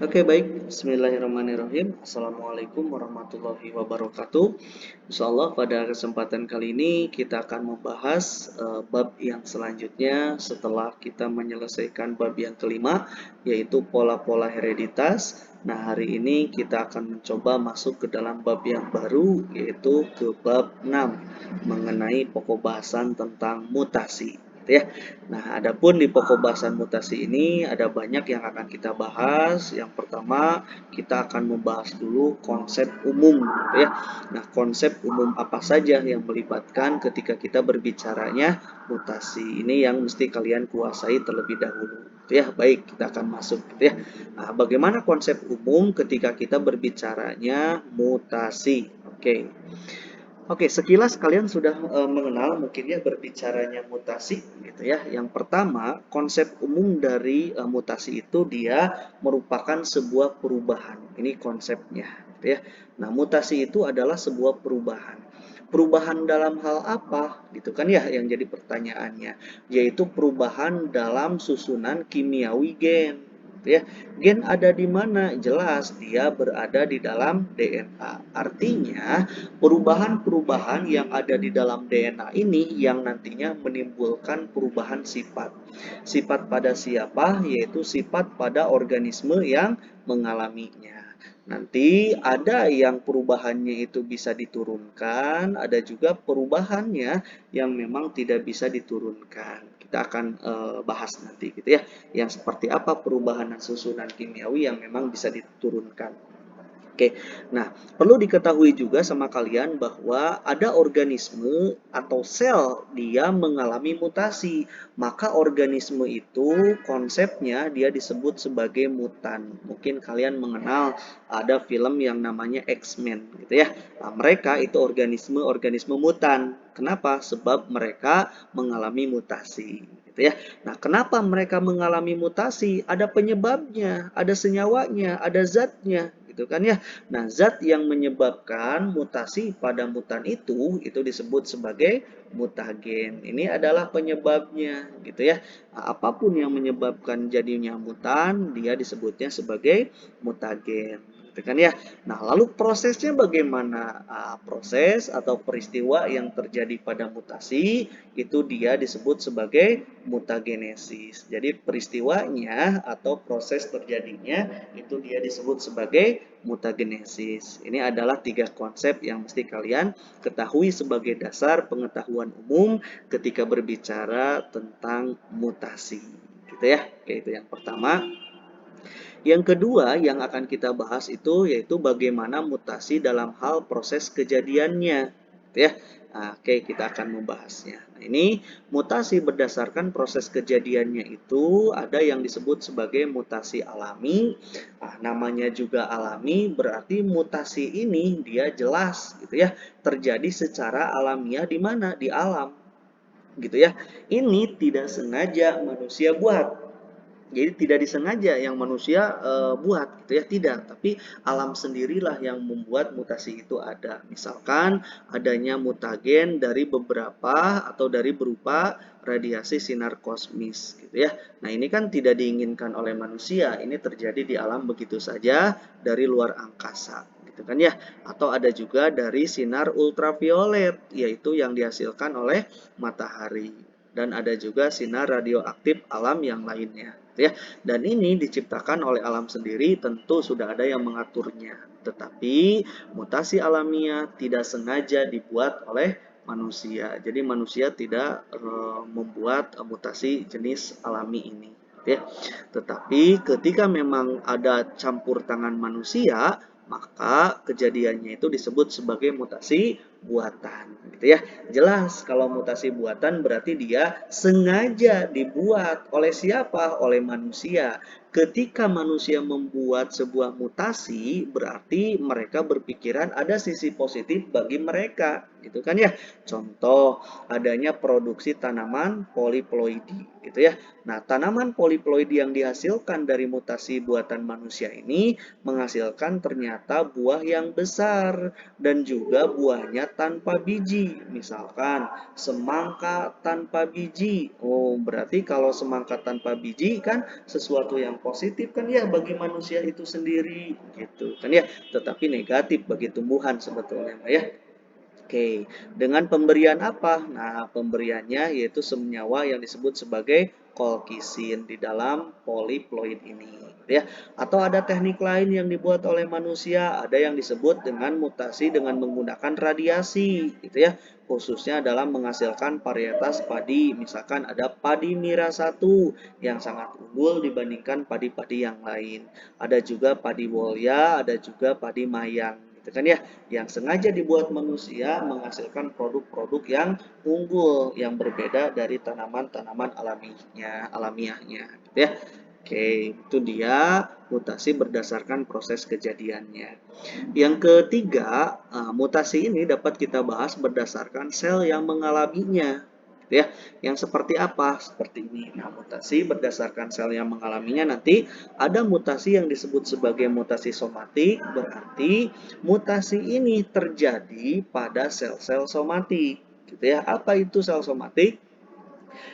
Oke, baik. Bismillahirrahmanirrahim. Assalamualaikum warahmatullahi wabarakatuh. Insya Allah pada kesempatan kali ini kita akan membahas bab yang selanjutnya setelah kita menyelesaikan bab yang kelima, yaitu pola-pola hereditas. Nah, hari ini kita akan mencoba masuk ke dalam bab yang baru, yaitu ke bab 6, mengenai pokok bahasan tentang mutasi. Gitu ya. Nah, adapun di pokok bahasan mutasi ini ada banyak yang akan kita bahas. Yang pertama, kita akan membahas dulu konsep umum, gitu ya. Nah, konsep umum apa saja yang melibatkan ketika kita berbicaranya mutasi? Ini yang mesti kalian kuasai terlebih dahulu. Gitu ya. Baik, kita akan masuk, gitu ya. Nah, bagaimana konsep umum ketika kita berbicaranya mutasi? Oke. Oke, sekilas kalian sudah mengenal mungkin ya berbicaranya mutasi gitu ya. Yang pertama, konsep umum dari mutasi itu dia merupakan sebuah perubahan. Ini konsepnya gitu ya. Nah, mutasi itu adalah sebuah perubahan. Perubahan dalam hal apa? Gitu kan ya yang jadi pertanyaannya, yaitu perubahan dalam susunan kimiawi gen. Gitu ya. Gen ada di mana? Jelas dia berada di dalam DNA. Artinya perubahan-perubahan yang ada di dalam DNA ini yang nantinya menimbulkan perubahan sifat. Sifat pada siapa? Yaitu sifat pada organisme yang mengalaminya. Nanti ada yang perubahannya itu bisa diturunkan, ada juga perubahannya yang memang tidak bisa diturunkan. Kita akan bahas nanti gitu ya, yang seperti apa perubahan dan susunan kimiawi yang memang bisa diturunkan. Oke, nah perlu diketahui juga sama kalian bahwa ada organisme atau sel dia mengalami mutasi. Maka organisme itu konsepnya dia disebut sebagai mutan. Mungkin kalian mengenal ada film yang namanya X-Men gitu ya. Nah, mereka itu organisme-organisme mutan. Kenapa? Sebab mereka mengalami mutasi gitu ya. Nah, kenapa mereka mengalami mutasi? Ada penyebabnya, ada senyawanya, ada zatnya gitu kan ya. Nah, zat yang menyebabkan mutasi pada mutan itu disebut sebagai mutagen. Ini adalah penyebabnya, gitu ya. Nah, apapun yang menyebabkan jadinya mutan, dia disebutnya sebagai mutagen. Gitu kan ya. Nah, lalu prosesnya bagaimana? Nah, proses atau peristiwa yang terjadi pada mutasi itu dia disebut sebagai mutagenesis. Jadi peristiwanya atau proses terjadinya itu dia disebut sebagai mutagenesis. Ini adalah tiga konsep yang mesti kalian ketahui sebagai dasar pengetahuan umum ketika berbicara tentang mutasi. Gitu ya. Oke, itu yang pertama. Yang kedua yang akan kita bahas itu yaitu bagaimana mutasi dalam hal proses kejadiannya. Gitu ya. Nah, oke, kita akan membahasnya. Nah, ini mutasi berdasarkan proses kejadiannya itu ada yang disebut sebagai mutasi alami. Nah, namanya juga alami berarti mutasi ini dia jelas gitu ya, terjadi secara alamiah di mana? Di alam. Gitu ya. Ini tidak sengaja manusia buat. Jadi tidak disengaja yang manusia buat gitu ya, tidak. Tapi alam sendirilah yang membuat mutasi itu ada. Misalkan adanya mutagen dari beberapa atau dari berupa radiasi sinar kosmis gitu ya. Nah, ini kan tidak diinginkan oleh manusia. Ini terjadi di alam begitu saja dari luar angkasa gitu kan ya. Atau ada juga dari sinar ultraviolet yaitu yang dihasilkan oleh matahari. Dan ada juga sinar radioaktif alam yang lainnya ya. Dan ini diciptakan oleh alam sendiri, tentu sudah ada yang mengaturnya. Tetapi mutasi alamiah tidak sengaja dibuat oleh manusia. Jadi manusia tidak membuat mutasi jenis alami ini. Ya. Tetapi ketika memang ada campur tangan manusia, maka kejadiannya itu disebut sebagai mutasi buatan gitu ya. Jelas kalau mutasi buatan berarti dia sengaja dibuat oleh siapa? Oleh manusia. Ketika manusia membuat sebuah mutasi, berarti mereka berpikiran ada sisi positif bagi mereka, gitu kan ya. Contoh, adanya produksi tanaman poliploidi, gitu ya. Nah, tanaman poliploidi yang dihasilkan dari mutasi buatan manusia ini menghasilkan ternyata buah yang besar dan juga buahnya tanpa biji. Misalkan semangka tanpa biji. Oh, berarti kalau semangka tanpa biji kan sesuatu yang positif kan ya bagi manusia itu sendiri gitu kan ya. Tetapi negatif bagi tumbuhan sebetulnya ya. Oke, dengan pemberian apa? Nah, pemberiannya yaitu senyawa yang disebut sebagai kolkisin di dalam poliploid ini, gitu ya. Atau ada teknik lain yang dibuat oleh manusia, ada yang disebut dengan mutasi dengan menggunakan radiasi, gitu ya. Khususnya dalam menghasilkan varietas padi, misalkan ada padi Mira 1 yang sangat unggul dibandingkan padi-padi yang lain. Ada juga padi Wolya, ada juga padi Mayang, gitu kan ya, yang sengaja dibuat manusia menghasilkan produk-produk yang unggul yang berbeda dari tanaman-tanaman alamiahnya gitu ya. Oke, itu dia mutasi berdasarkan proses kejadiannya. Yang ketiga, mutasi ini dapat kita bahas berdasarkan sel yang mengalaminya. Gitu ya, yang seperti apa? Seperti ini. Nah, mutasi berdasarkan sel yang mengalaminya nanti ada mutasi yang disebut sebagai mutasi somatik, berarti mutasi ini terjadi pada sel-sel somatik. Gitu ya. Apa itu sel somatik?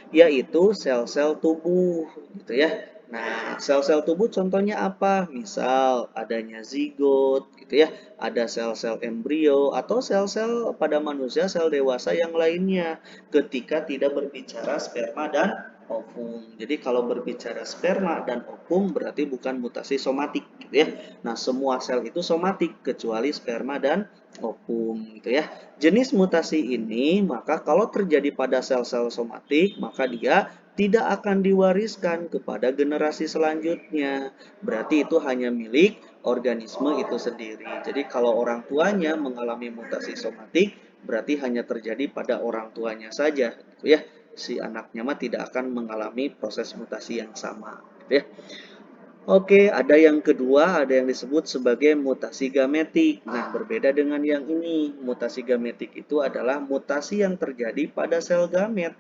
Yaitu sel-sel tubuh gitu ya. Nah, sel-sel tubuh contohnya apa? Misal adanya zigot gitu ya, ada sel-sel embrio atau sel-sel pada manusia sel dewasa yang lainnya ketika tidak berbicara sperma dan ovum. Jadi kalau berbicara sperma dan ovum berarti bukan mutasi somatik gitu ya. Nah, semua sel itu somatik kecuali sperma dan ovum gitu ya. Jenis mutasi ini maka kalau terjadi pada sel-sel somatik maka dia tidak akan diwariskan kepada generasi selanjutnya. Berarti itu hanya milik organisme itu sendiri. Jadi kalau orang tuanya mengalami mutasi somatik berarti hanya terjadi pada orang tuanya saja gitu ya. Si anaknya mah tidak akan mengalami proses mutasi yang sama gitu ya. Oke, ada yang kedua, ada yang disebut sebagai mutasi gametik. Nah, berbeda dengan yang ini. Mutasi gametik itu adalah mutasi yang terjadi pada sel gamet.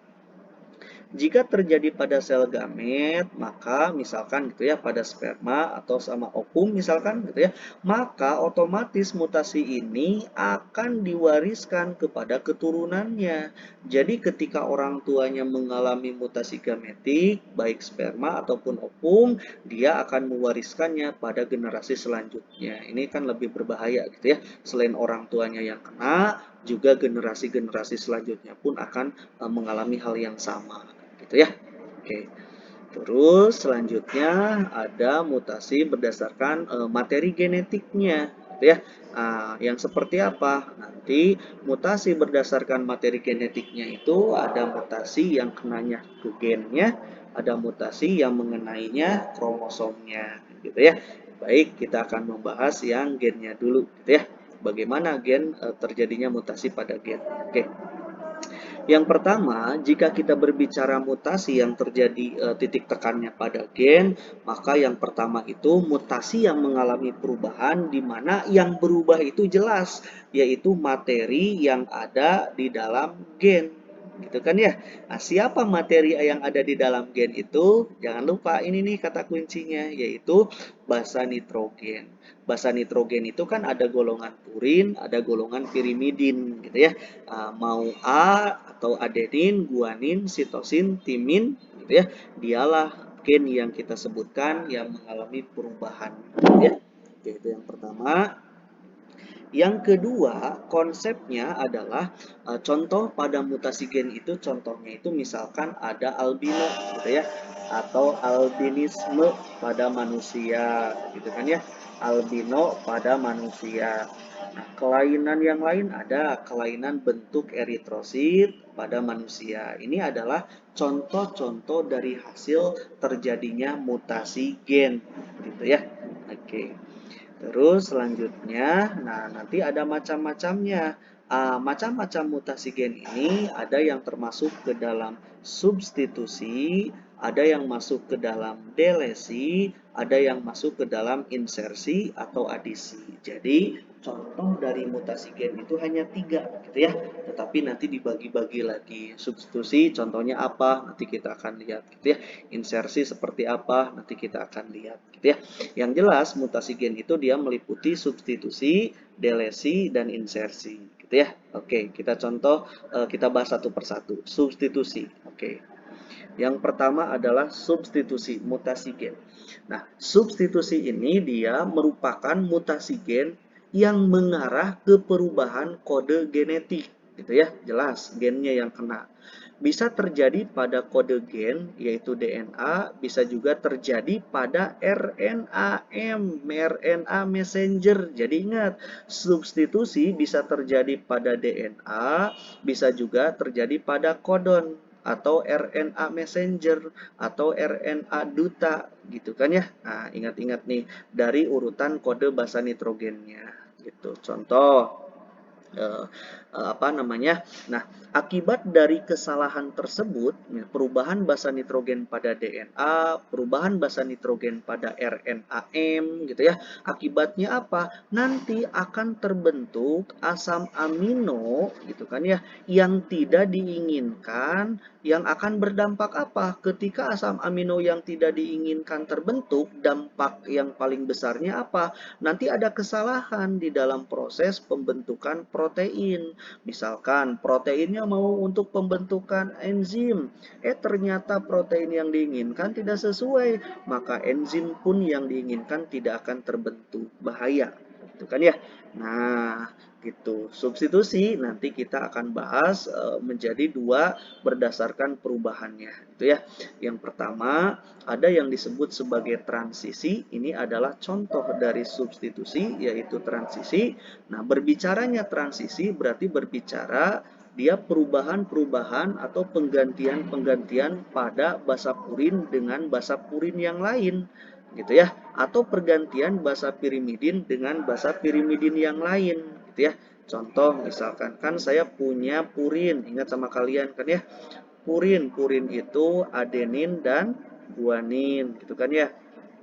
Jika terjadi pada sel gamet, maka misalkan gitu ya pada sperma atau sama ovum misalkan gitu ya, maka otomatis mutasi ini akan diwariskan kepada keturunannya. Jadi ketika orang tuanya mengalami mutasi gametik, baik sperma ataupun ovum, dia akan mewariskannya pada generasi selanjutnya. Ini kan lebih berbahaya gitu ya. Selain orang tuanya yang kena, juga generasi-generasi selanjutnya pun akan mengalami hal yang sama gitu ya. Oke. Terus selanjutnya ada mutasi berdasarkan materi genetiknya gitu ya. Yang seperti apa? Nanti mutasi berdasarkan materi genetiknya itu ada mutasi yang kenanya ke gennya, ada mutasi yang mengenainya kromosomnya gitu ya. Baik, kita akan membahas yang gennya dulu gitu ya. Bagaimana gen terjadinya mutasi pada gen. Oke. Yang pertama, jika kita berbicara mutasi yang terjadi titik tekannya pada gen, maka yang pertama itu mutasi yang mengalami perubahan di mana yang berubah itu jelas, yaitu materi yang ada di dalam gen. Gitu kan ya. Nah, siapa materi yang ada di dalam gen itu? Jangan lupa ini nih kata kuncinya, yaitu basa nitrogen. Basa nitrogen itu kan ada golongan purin, ada golongan pirimidin gitu ya. Mau A atau adenin, guanin, sitosin, timin gitu ya. Dialah gen yang kita sebutkan yang mengalami perubahan gitu ya. Oke, itu yang pertama. Yang kedua, konsepnya adalah contoh pada mutasi gen itu contohnya itu misalkan ada albino gitu ya atau albinisme pada manusia gitu kan ya. Albino pada manusia. Nah, kelainan yang lain ada kelainan bentuk eritrosit pada manusia. Ini adalah contoh-contoh dari hasil terjadinya mutasi gen gitu ya. Oke. Terus selanjutnya, nah nanti ada macam-macamnya. Macam-macam mutasi gen ini ada yang termasuk ke dalam substitusi, ada yang masuk ke dalam delesi, ada yang masuk ke dalam insersi atau adisi. Jadi contoh dari mutasi gen itu hanya 3 gitu ya. Tetapi nanti dibagi-bagi lagi. Substitusi contohnya apa? Nanti kita akan lihat gitu ya. Insersi seperti apa? Nanti kita akan lihat gitu ya. Yang jelas mutasi gen itu dia meliputi substitusi, delesi, dan insersi. gitu ya. Oke, kita contoh, kita bahas satu persatu. Substitusi. Oke. Yang pertama adalah substitusi, mutasi gen. Nah, substitusi ini dia merupakan mutasi gen yang mengarah ke perubahan kode genetik, gitu ya. Jelas, gennya yang kena. Bisa terjadi pada kode gen, yaitu DNA, bisa juga terjadi pada RNA messenger. Jadi ingat, substitusi bisa terjadi pada DNA, bisa juga terjadi pada kodon atau RNA messenger atau RNA duta gitu kan ya. Nah, ingat-ingat nih dari urutan kode basa nitrogennya gitu. Contoh eh, apa namanya? Nah, akibat dari kesalahan tersebut, ya, perubahan basa nitrogen pada DNA, perubahan basa nitrogen pada RNAM, gitu ya. Akibatnya apa? Nanti akan terbentuk asam amino, gitu kan ya, yang tidak diinginkan, yang akan berdampak apa? Ketika asam amino yang tidak diinginkan terbentuk, dampak yang paling besarnya apa? Nanti ada kesalahan di dalam proses pembentukan protein. Misalkan proteinnya mau untuk pembentukan enzim, ternyata protein yang diinginkan tidak sesuai, maka enzim pun yang diinginkan tidak akan terbentuk. Bahaya, itu kan ya. Nah, gitu. Substitusi nanti kita akan bahas menjadi dua berdasarkan perubahannya, itu ya. Yang pertama ada yang disebut sebagai transisi. Ini adalah contoh dari substitusi, yaitu transisi. Nah, berbicaranya transisi berarti berbicara dia perubahan-perubahan atau penggantian-penggantian pada basa purin dengan basa purin yang lain, gitu ya, atau pergantian basa pirimidin dengan basa pirimidin yang lain, gitu ya. Contoh misalkan kan saya punya purin, ingat sama kalian kan ya, purin itu adenin dan guanin, gitu kan ya.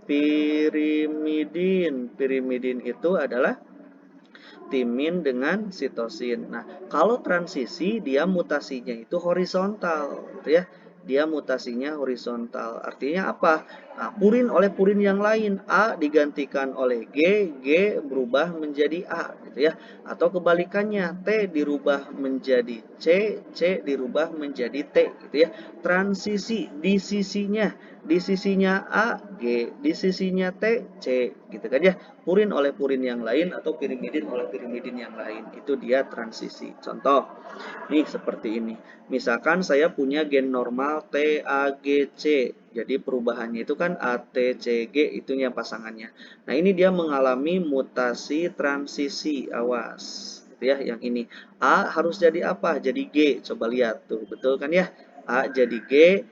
Pirimidin itu adalah timin dengan sitosin. Nah, kalau transisi dia mutasinya itu horizontal, gitu ya. Dia mutasinya horizontal. Artinya apa? Nah, purin oleh purin yang lain, A digantikan oleh G berubah menjadi A, gitu ya. Atau kebalikannya, T dirubah menjadi C dirubah menjadi T, gitu ya. Transisi di sisinya A, G, di sisinya T, C, gitu kan ya. Purin oleh purin yang lain atau pirimidin oleh pirimidin yang lain. Itu dia transisi. Contoh, nih seperti ini. Misalkan saya punya gen normal TAGC. Jadi perubahannya itu kan ATCG itunya pasangannya. Nah, ini dia mengalami mutasi transisi. Awas. Gitu ya, yang ini. A harus jadi apa? Jadi G. Coba lihat tuh, betul kan ya? A jadi G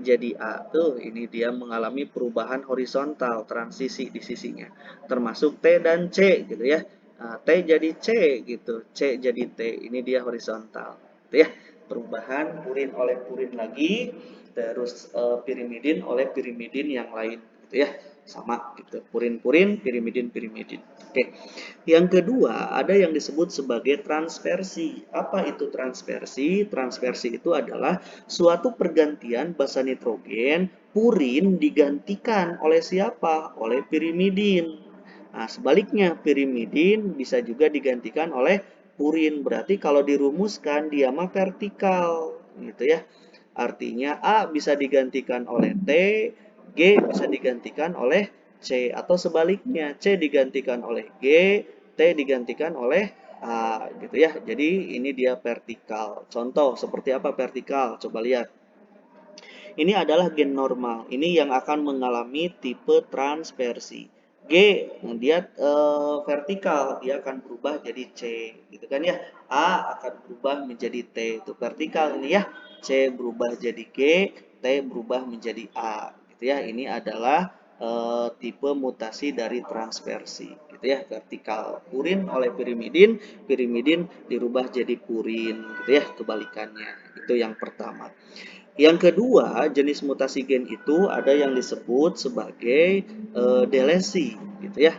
jadi A. Tuh, ini dia mengalami perubahan horizontal, transisi di sisinya. Termasuk T dan C gitu ya. Nah, T jadi C gitu, C jadi T. Ini dia horizontal. Gitu ya. Perubahan purin oleh purin lagi, terus pirimidin oleh pirimidin yang lain gitu ya. Sama gitu. Purin-purin, pirimidin-pirimidin. Oke. Yang kedua, ada yang disebut sebagai transversi. Apa itu transversi? Transversi itu adalah suatu pergantian basa nitrogen, purin digantikan oleh siapa? Oleh pirimidin. Nah, sebaliknya, pirimidin bisa juga digantikan oleh purin. Berarti kalau dirumuskan, dia mah vertikal. Gitu ya. Artinya A bisa digantikan oleh T, G bisa digantikan oleh C, atau sebaliknya C digantikan oleh G, T digantikan oleh A, gitu ya. Jadi ini dia vertikal. Contoh seperti apa vertikal? Coba lihat. Ini adalah gen normal. Ini yang akan mengalami tipe transversi. G, dia vertikal, dia akan berubah jadi C, gitu kan ya. A akan berubah menjadi T, itu vertikal ini ya. C berubah jadi G, T berubah menjadi A, gitu ya. Ini adalah tipe mutasi dari transversi, gitu ya, vertikal. Purin oleh pirimidin, pirimidin dirubah jadi purin, gitu ya, kebalikannya. Itu yang pertama. Yang kedua, jenis mutasi gen itu ada yang disebut sebagai delesi, gitu ya.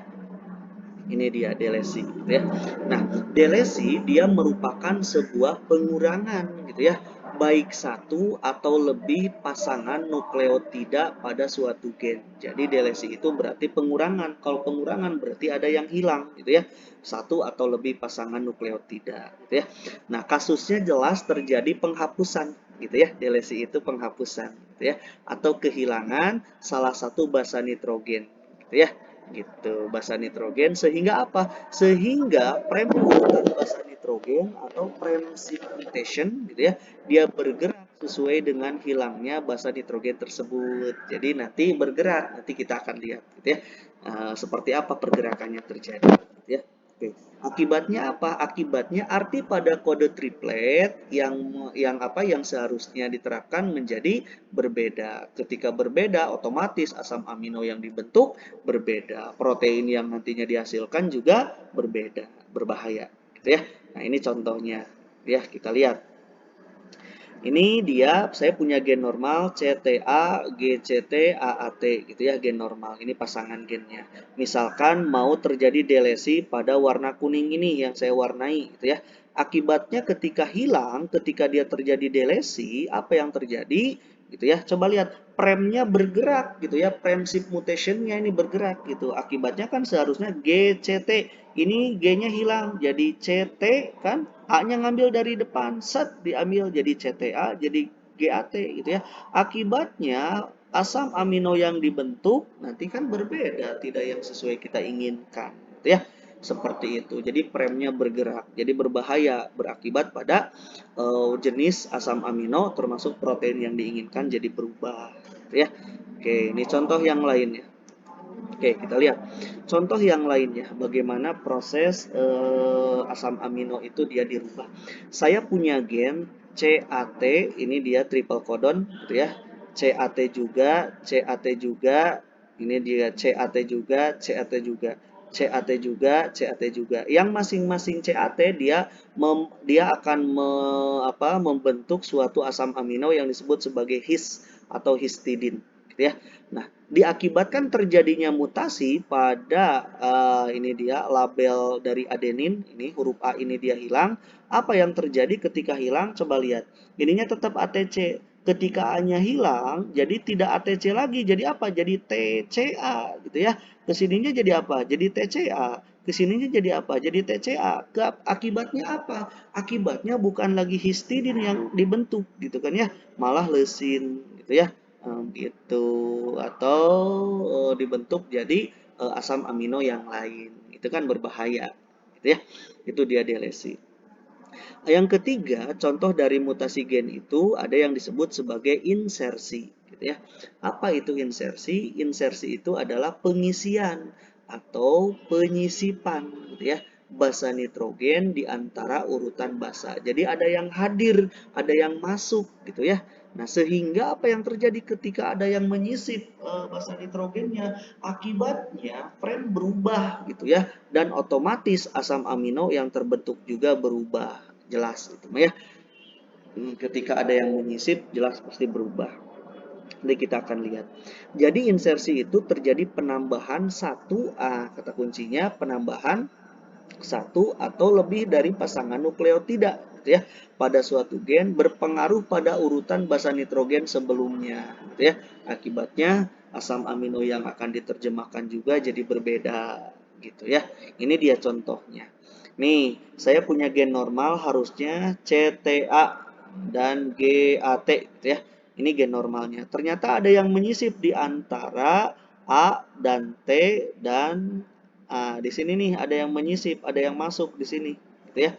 Ini dia delesi, gitu ya. Nah, delesi dia merupakan sebuah pengurangan, gitu ya. baik satu atau lebih pasangan nukleotida pada suatu gen. Jadi delesi itu berarti pengurangan. Kalau pengurangan berarti ada yang hilang gitu ya. Satu atau lebih pasangan nukleotida gitu ya. Nah, kasusnya jelas terjadi penghapusan gitu ya. Delesi itu penghapusan gitu ya, atau kehilangan salah satu basa nitrogen gitu ya. Gitu, basa nitrogen sehingga apa? Sehingga prem urutan basa nitrogen atau prem mutation gitu ya, dia bergerak sesuai dengan hilangnya basa nitrogen tersebut. Jadi nanti bergerak, nanti kita akan lihat gitu ya. Seperti apa pergerakannya terjadi gitu ya. Oke. Akibatnya apa? Akibatnya arti pada kode triplet yang seharusnya diterapkan menjadi berbeda. Ketika berbeda, otomatis asam amino yang dibentuk berbeda. Protein yang nantinya dihasilkan juga berbeda, berbahaya gitu ya. Nah, ini contohnya. Ya, kita lihat. Ini dia, saya punya gen normal CTA, GCT, AAT gitu ya, gen normal. Ini pasangan gennya. Misalkan mau terjadi delesi pada warna kuning ini yang saya warnai gitu ya. Akibatnya ketika hilang, ketika dia terjadi delesi, apa yang terjadi? Gitu ya. Coba lihat, premnya bergerak gitu ya, prem shift mutationnya ini bergerak gitu. Akibatnya kan seharusnya GCT, ini G-nya hilang jadi CT kan, A-nya ngambil dari depan, set diambil jadi CTA, jadi GAT gitu ya. Akibatnya asam amino yang dibentuk nanti kan berbeda, tidak yang sesuai kita inginkan gitu ya. Seperti itu. Jadi premnya bergerak, jadi berbahaya, berakibat pada jenis asam amino termasuk protein yang diinginkan jadi berubah gitu ya. Oke, ini contoh yang lainnya. Oke, kita lihat contoh yang lainnya, bagaimana proses asam amino itu dia dirubah. Saya punya gen CAT, ini dia triple codon, gitu ya. CAT juga, CAT juga, ini dia CAT juga, CAT juga, CAT juga, CAT juga. Yang masing-masing CAT dia akan membentuk suatu asam amino yang disebut sebagai his atau histidin, gitu ya. Nah, diakibatkan terjadinya mutasi pada ini dia label dari adenin, ini huruf A ini dia hilang. Apa yang terjadi ketika hilang? Coba lihat. Ininya tetap ATC. Ketika A-nya hilang, jadi tidak ATC lagi. Jadi apa? Jadi TCA gitu ya. Kesininya jadi apa? Jadi TCA. Kesininya jadi apa? Jadi TCA. Akibatnya apa? Akibatnya bukan lagi histidin yang dibentuk gitu kan ya, malah leusin gitu ya. Gitu, atau dibentuk jadi asam amino yang lain, itu kan berbahaya gitu ya. Itu dia delesi. Yang ketiga, contoh dari mutasi gen itu ada yang disebut sebagai insersi gitu ya. Apa itu insersi? Insersi itu adalah pengisian atau penyisipan gitu ya, basa nitrogen di antara urutan basa. Jadi ada yang hadir, ada yang masuk gitu ya. Nah, sehingga apa yang terjadi ketika ada yang menyisip basa nitrogennya? Akibatnya frame berubah gitu ya, dan otomatis asam amino yang terbentuk juga berubah. Jelas gitu ya. Ketika ada yang menyisip jelas pasti berubah. Nanti kita akan lihat. Jadi insersi itu terjadi penambahan satu, kata kuncinya penambahan satu atau lebih dari pasangan nukleotida gitu ya, pada suatu gen berpengaruh pada urutan basa nitrogen sebelumnya gitu ya. Akibatnya asam amino yang akan diterjemahkan juga jadi berbeda gitu ya. Ini dia contohnya. Nih, saya punya gen normal harusnya CTA dan GAT gitu ya. Ini gen normalnya. Ternyata ada yang menyisip di antara A dan T dan di sini nih ada yang menyisip, ada yang masuk di sini, gitu ya.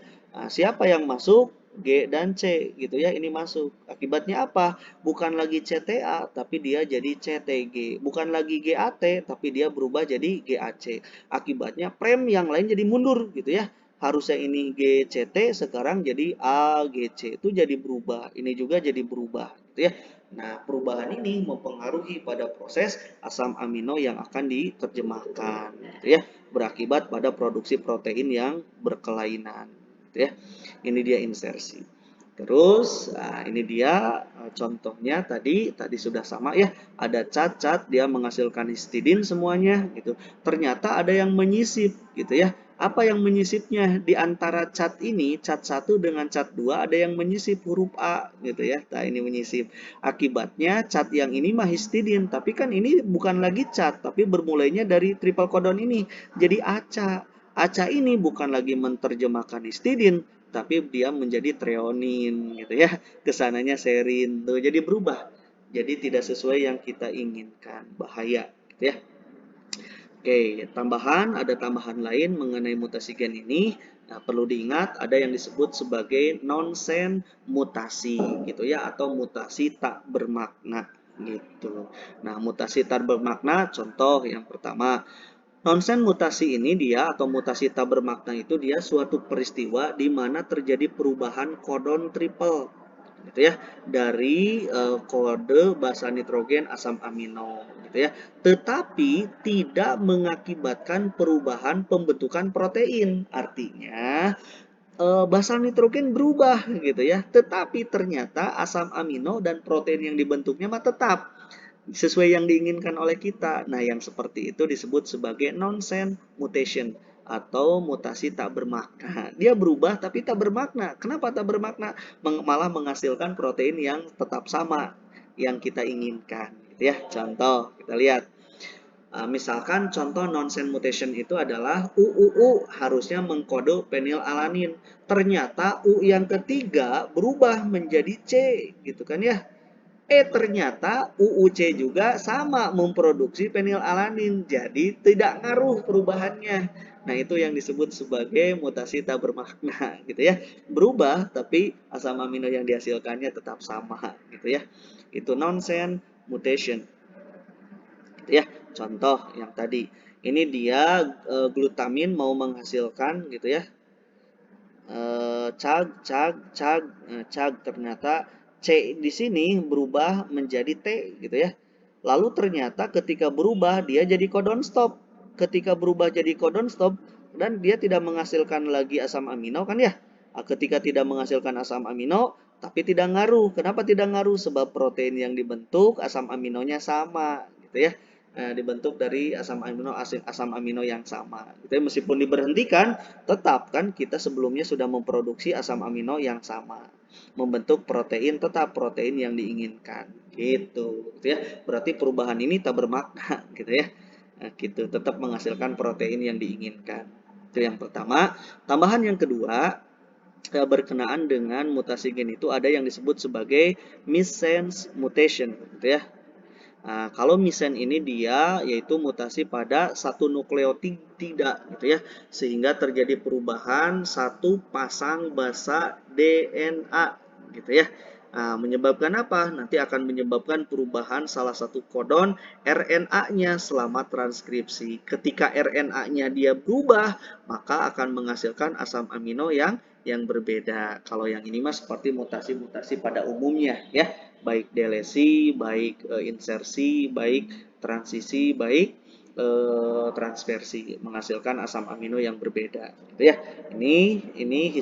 Siapa yang masuk? G dan C, gitu ya. Ini masuk. Akibatnya apa? Bukan lagi CTA, tapi dia jadi CTG. Bukan lagi GAT, tapi dia berubah jadi GAC. Akibatnya prem yang lain jadi mundur, gitu ya. Harusnya ini GCT, sekarang jadi AGC. Itu jadi berubah. Ini juga jadi berubah, gitu ya. Nah, perubahan ini mempengaruhi pada proses asam amino yang akan diterjemahkan, gitu ya, berakibat pada produksi protein yang berkelainan gitu ya. Ini dia insersi. Terus, nah ini dia contohnya tadi sudah sama ya, ada cat-cat dia menghasilkan histidin semuanya gitu. Ternyata ada yang menyisip gitu ya. Apa yang menyisipnya di antara cat ini, cat satu dengan cat 2 ada yang menyisip huruf A gitu ya. Nah, ini menyisip. Akibatnya cat yang ini mah histidin, tapi kan ini bukan lagi cat, tapi bermulainya dari triple codon ini. Jadi ACA. ACA ini bukan lagi menerjemahkan histidin, tapi dia menjadi treonin gitu ya, kesananya serin tuh jadi berubah, jadi tidak sesuai yang kita inginkan, bahaya gitu ya. Oke, ada tambahan lain mengenai mutasi gen ini. Nah, perlu diingat ada yang disebut sebagai nonsense mutasi gitu ya, atau mutasi tak bermakna gitu. Nah, mutasi tak bermakna, contoh yang pertama, nonsen mutasi ini dia atau mutasi tak bermakna itu dia suatu peristiwa di mana terjadi perubahan kodon triple gitu ya, dari kode basa nitrogen asam amino gitu ya, tetapi tidak mengakibatkan perubahan pembentukan protein. Artinya basa nitrogen berubah gitu ya, tetapi ternyata asam amino dan protein yang dibentuknya mah tetap sesuai yang diinginkan oleh kita. Nah, yang seperti itu disebut sebagai nonsense mutation atau mutasi tak bermakna. Dia berubah tapi tak bermakna. Kenapa tak bermakna? Malah menghasilkan protein yang tetap sama yang kita inginkan. Gitu ya. Contoh, kita lihat. Misalkan contoh nonsense mutation itu adalah UUU harusnya mengkode penilalanin. Ternyata U yang ketiga berubah menjadi C gitu kan ya. Ternyata UUC juga sama memproduksi penilalanin, jadi tidak ngaruh perubahannya. Nah, itu yang disebut sebagai mutasi tak bermakna, gitu ya. Berubah, tapi asam amino yang dihasilkannya tetap sama, gitu ya. Itu nonsense mutation, gitu ya. Contoh yang tadi, ini dia glutamin mau menghasilkan, gitu ya, cag ternyata C di sini berubah menjadi T gitu ya. Lalu ternyata ketika berubah dia jadi codon stop. Ketika berubah jadi codon stop dan dia tidak menghasilkan lagi asam amino kan ya. Ketika tidak menghasilkan asam amino tapi tidak ngaruh. Kenapa tidak ngaruh? Sebab protein yang dibentuk asam aminonya sama gitu ya. Dibentuk dari asam amino yang sama. Gitu ya. Meskipun diberhentikan, tetap kan kita sebelumnya sudah memproduksi asam amino yang sama, membentuk protein, tetap protein yang diinginkan gitu, gitu ya. Berarti perubahan ini tak bermakna gitu ya. Nah, gitu, tetap menghasilkan protein yang diinginkan. Itu yang pertama. Tambahan yang kedua, berkenaan dengan mutasi gen itu ada yang disebut sebagai missense mutation gitu ya. Nah, kalau misen ini dia yaitu mutasi pada satu nukleotida gitu ya, sehingga terjadi perubahan satu pasang basa DNA gitu ya. Nah, menyebabkan apa? Nanti akan menyebabkan perubahan salah satu kodon RNA-nya selama transkripsi. Ketika RNA-nya dia berubah, maka akan menghasilkan asam amino yang berbeda. Kalau yang ini mah seperti mutasi-mutasi pada umumnya ya, baik delesi, baik insersi, baik transisi, baik transversi, menghasilkan asam amino yang berbeda gitu ya. Ini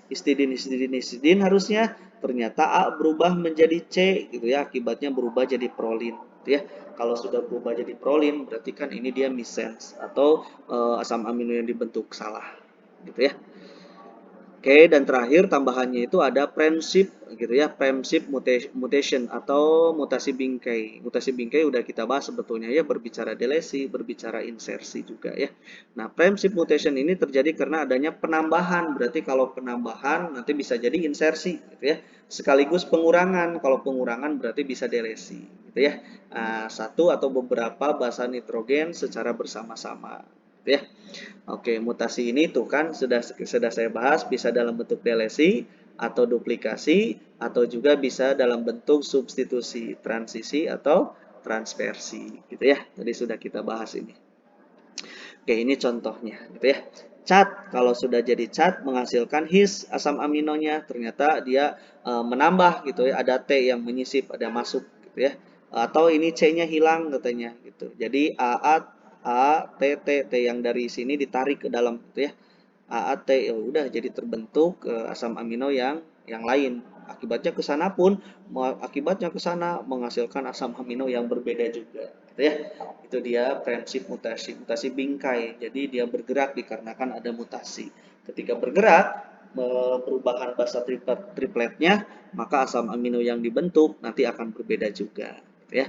histidin harusnya, ternyata A berubah menjadi C gitu ya, akibatnya berubah jadi prolin gitu ya. Kalau sudah berubah jadi prolin berarti kan ini dia missense atau asam amino yang dibentuk salah gitu ya. Oke, dan terakhir tambahannya itu ada prinsip gitu ya, prinsip mutation atau mutasi bingkai. Mutasi bingkai udah kita bahas sebetulnya ya, berbicara delesi, berbicara insersi juga ya. Nah, prinsip mutation ini terjadi karena adanya penambahan. Berarti kalau penambahan nanti bisa jadi insersi gitu ya. Sekaligus pengurangan. Kalau pengurangan berarti bisa delesi gitu ya. Nah, satu atau beberapa basa nitrogen secara bersama-sama gitu ya. Oke, mutasi ini tuh kan sudah saya bahas, bisa dalam bentuk delesi atau duplikasi atau juga bisa dalam bentuk substitusi, transisi atau transversi gitu ya. Tadi sudah kita bahas ini. Oke, ini contohnya gitu ya. Cat, kalau sudah jadi cat menghasilkan his asam aminonya, ternyata dia menambah gitu ya, ada T yang menyisip, ada masuk gitu ya. Atau ini C-nya hilang katanya gitu. Jadi T yang dari sini ditarik ke dalam gitu ya. AAT ya udah jadi terbentuk asam amino yang yang lain. Akibatnya ke sana pun, akibatnya ke sana menghasilkan asam amino yang berbeda juga, gitu ya. Itu dia prinsip mutasi, mutasi bingkai. Jadi dia bergerak dikarenakan ada mutasi. Ketika bergerak, perubahan basa tripletnya, maka asam amino yang dibentuk nanti akan berbeda juga, gitu ya.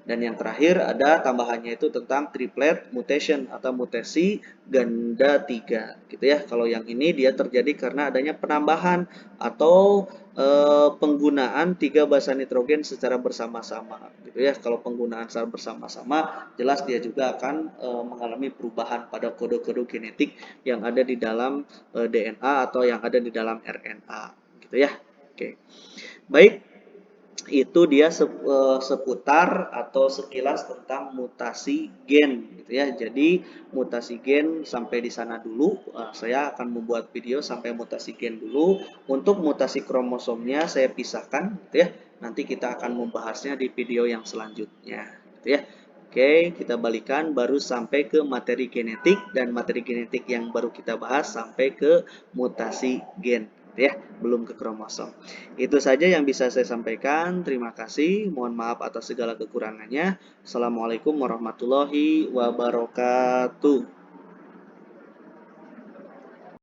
Dan yang terakhir ada tambahannya itu tentang triplet mutation atau mutasi ganda 3 gitu ya. Kalau yang ini dia terjadi karena adanya penambahan atau penggunaan 3 basa nitrogen secara bersama-sama gitu ya. Kalau penggunaan secara bersama-sama jelas dia juga akan mengalami perubahan pada kode-kode genetik yang ada di dalam DNA atau yang ada di dalam RNA gitu ya. Oke. Baik, itu dia seputar atau sekilas tentang mutasi gen gitu ya. Jadi mutasi gen sampai di sana dulu. Saya akan membuat video sampai mutasi gen dulu. Untuk mutasi kromosomnya saya pisahkan gitu ya. Nanti kita akan membahasnya di video yang selanjutnya gitu ya. Oke, kita balikan baru sampai ke materi genetik, dan materi genetik yang baru kita bahas sampai ke mutasi gen ya, belum ke kromosom. Itu saja yang bisa saya sampaikan. Terima kasih. Mohon maaf atas segala kekurangannya. Assalamualaikum warahmatullahi wabarakatuh.